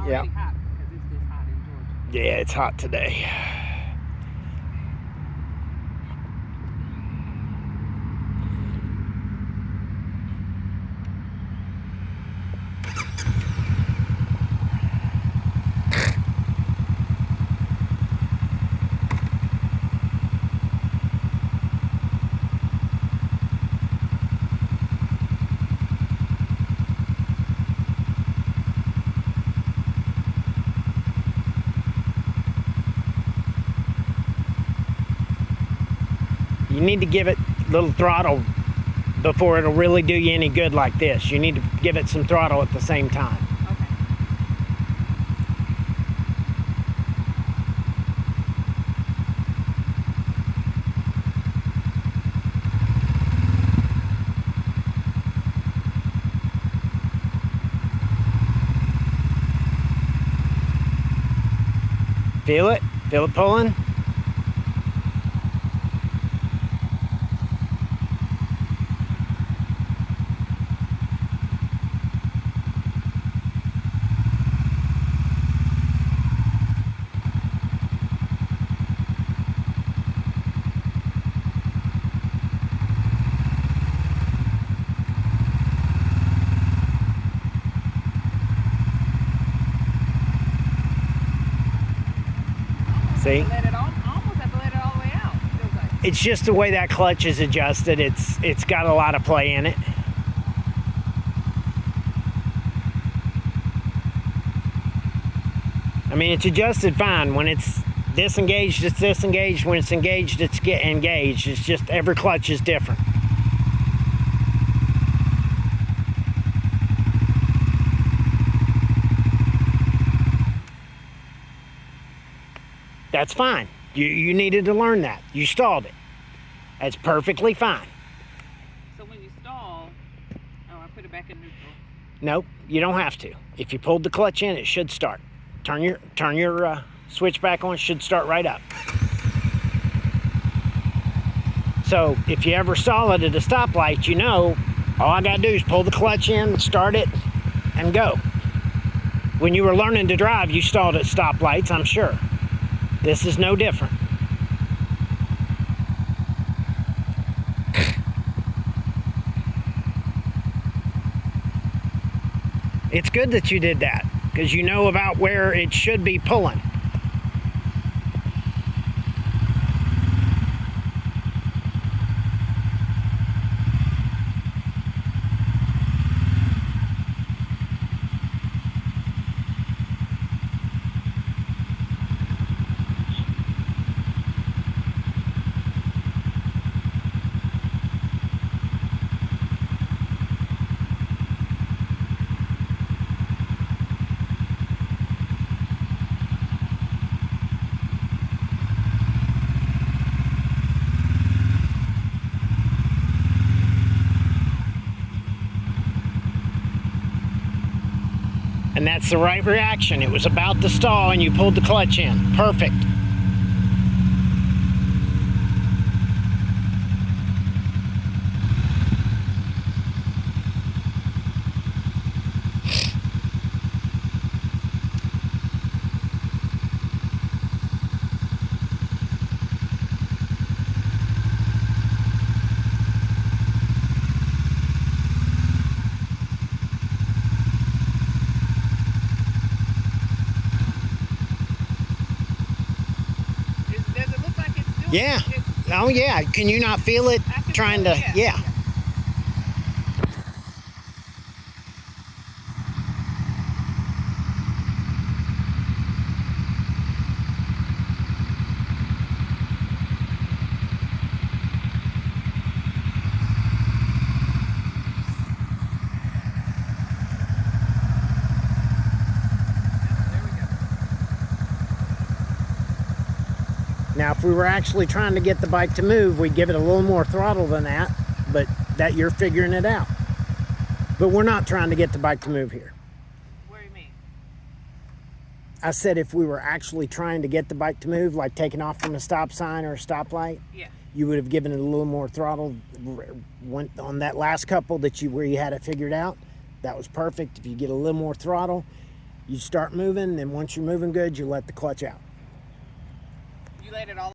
already Yep. hot because it's this hot in Georgia. Yeah, it's hot today. You need to give it a little throttle before it'll really do you any good like this. You need to give it some throttle at the same time. Okay. Feel it? Feel it pulling? See? Let it almost have to let it all the way out. Feels like. It's just the way that clutch is adjusted. It's got a lot of play in it. I mean, it's adjusted fine. When it's disengaged, it's disengaged. When it's engaged, it's engaged. It's just every clutch is different. That's fine. You needed to learn that. You stalled it. That's perfectly fine. So when you stall, I put it back in neutral. Nope, you don't have to. If you pulled the clutch in, it should start. Turn your switch back on, it should start right up. So if you ever stall it at a stoplight, you know all I gotta do is pull the clutch in, start it, and go. When you were learning to drive, you stalled at stoplights, I'm sure. This is no different. It's good that you did that, because you know about where it should be pulling. And that's the right reaction. It was about to stall and you pulled the clutch in. Perfect. Does it look like it's doing Yeah. it? Oh yeah. Can you not feel it I can trying feel to? it, Yeah. There we go. Now, if we were actually trying to get the bike to move, we'd give it a little more throttle than that, but that you're figuring it out. But we're not trying to get the bike to move here. What do you mean? I said if we were actually trying to get the bike to move, like taking off from a stop sign or a stoplight, Yeah. you would have given it a little more throttle. Went on that last couple where you had it figured out. That was perfect. If you get a little more throttle, You start moving, and once you're moving good, you let the clutch out. You let it all